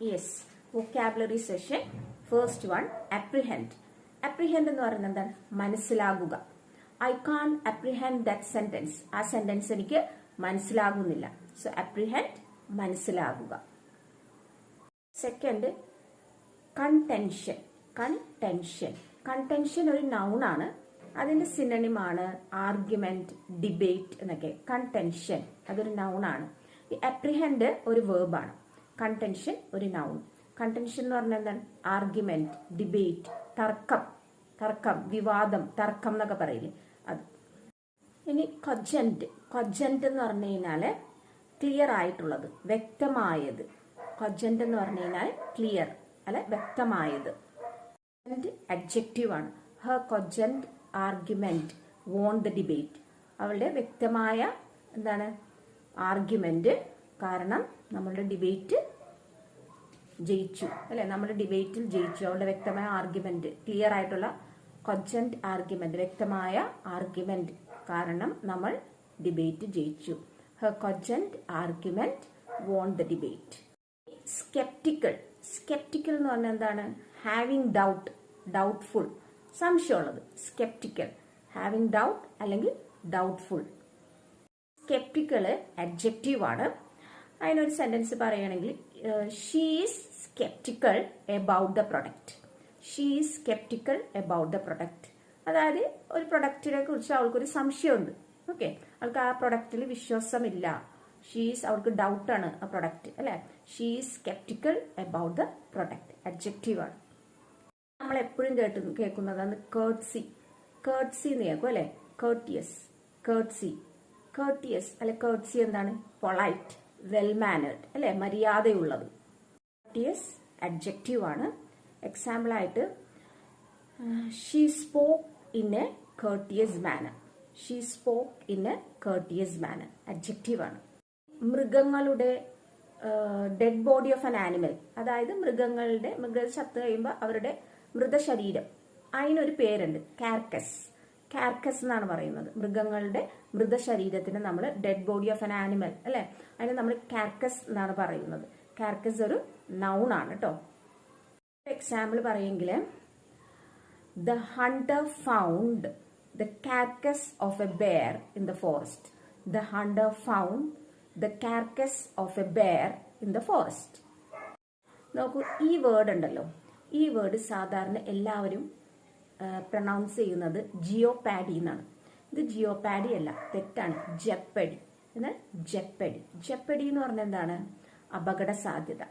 Yes, vocabulary session. First one, apprehend. Apprehend എന്ന് പറയുന്നത് എന്താണ്? മനസ്സിലാകുക. I can apprehend that sentence. ആ സെന്റൻസ് എനിക്ക് മനസ്സിലാകുന്നില്ല. സോ അപ്രിഹെൻഡ്, മനസ്സിലാകുക. സെക്കൻഡ്, കൺടെൻഷൻ. കൺടെൻഷൻ. കൺടെൻഷൻ ഒരു നൗണാണ്. അതിന്റെ സിനണിമാണ് ആർഗ്യുമെന്റ്, ഡിബേറ്റ് എന്നൊക്കെ. കൺടെൻഷൻ അതൊരു നൗണാണ്. ഈ അപ്രിഹെൻഡ് ഒരു വേർബാണ്. കൺടെൻഷൻ ഒരു നൗൺ. കൺടെൻഷൻ എന്ന് പറഞ്ഞാൽ എന്താണ്? ആർഗ്യുമെന്റ്, ഡിബേറ്റ്, തർക്കം, വിവാദം, തർക്കം എന്നൊക്കെ പറയില്ലേ, അത്. ഇനി കൊജന്റ്. കൊജന്റ് എന്ന് പറഞ്ഞു കഴിഞ്ഞാല് ക്ലിയർ ആയിട്ടുള്ളത്, വ്യക്തമായത്. കൊജന്റ് എന്ന് പറഞ്ഞു കഴിഞ്ഞാൽ ക്ലിയർ അല്ലെ, വ്യക്തമായത്. അഡ്ജക്റ്റീവ് ആണ്. Her cogent argument won the debate. അവളുടെ വ്യക്തമായ എന്താണ്? ആർഗ്യുമെന്റ് കാരണം നമ്മളുടെ ഡിബേറ്റ് ജയിച്ചു അല്ലെ, നമ്മുടെ ഡിബേറ്റിൽ ജയിച്ചു. അവളുടെ വ്യക്തമായ ആർഗ്യുമെന്റ്, ക്ലിയർ ആയിട്ടുള്ള കൊജന്റ് ആർഗ്യുമെന്റ്, വ്യക്തമായ ആർഗ്യുമെന്റ് കാരണം നമ്മൾ ഡിബേറ്റ് ജയിച്ചു. Her cogent argument won the debate. Sceptical. Sceptical എന്ന് പറഞ്ഞാൽ എന്താണ്? ഹാവിങ് ഡൗട്ട്, ഡൗട്ട്ഫുൾ, സംശയമുള്ളത്. സ്കെപ്റ്റിക്കൽ, ഹാവിങ് ഡൗട്ട് അല്ലെങ്കിൽ ഡൗട്ട്ഫുൾ. സ്കെപ്റ്റിക്കല് അഡ്ജക്റ്റീവ് ആണ്. അതിനൊരു സെന്റൻസ് പറയുകയാണെങ്കിൽ she is sceptical about the product. She is sceptical about the product. അതായത് ഒരു പ്രൊഡക്റ്റിനെ കുറിച്ച് അവൾക്കൊരു സംശയമുണ്ട്. ഓക്കെ, അവൾക്ക് ആ പ്രൊഡക്റ്റിൽ വിശ്വാസമില്ല. അവൾക്ക് ഡൗട്ടാണ് ആ പ്രൊഡക്റ്റ് അല്ലെ. She is sceptical about the product. Adjective ആണ്. നമ്മൾ എപ്പോഴും കേൾക്കുന്നതാണ് കേർട്സി. കേർട്സി എന്ന് കേൾക്കും അല്ലെ. കേർട്ടിയസ്, കേർട്സി, കേർട്ടിയസ് അല്ലെ. കേർട്സി എന്താണ്? പൊളൈറ്റ്, വെൽ മാനേർഡ് അല്ലെ, മര്യാദയുള്ളത്. കേർട്ടിയസ് അഡ്ജക്റ്റീവ് ആണ്. എക്സാമ്പിൾ ആയിട്ട് she spoke in a courteous manner. She spoke in a courteous manner adjective ആണ്. മൃഗങ്ങളുടെ dead body of an animal, അതായത് മൃഗം ചത്തു കഴിയുമ്പോൾ അവരുടെ മൃതശരീരം, അതിനൊരു പേരുണ്ട്, കാർക്കസ്. കാർക്കസ് എന്നാണ് പറയുന്നത്. മൃഗങ്ങളുടെ മൃതശരീരത്തിന് നമ്മൾ dead body of an animal അല്ലെ, അതിന് നമ്മൾ കാർക്കസ് എന്നാണ് പറയുന്നത്. കാർക്കസ് ഒരു നൗൺ ആണ് കേട്ടോ. എക്സാമ്പിൾ പറയുമെങ്കിൽ the hunter found the carcass of a bear in the forest. The hunter found the carcass of a bear in the forest. നോക്കൂ, ഈ വേർഡ് ഉണ്ടല്ലോ, ഈ വേർഡ് സാധാരണ എല്ലാവരും പ്രൊനൗൺസ് ചെയ്യുന്നത് ജിയോപാഡി എന്നാണ്. ഇത് ജിയോപാഡി അല്ല, തെറ്റാണ്. ജെപ്പഡി. എന്നാൽ ജെപ്പഡി. ജെപ്പഡി എന്ന് പറഞ്ഞാൽ എന്താണ്? അപകട സാധ്യത.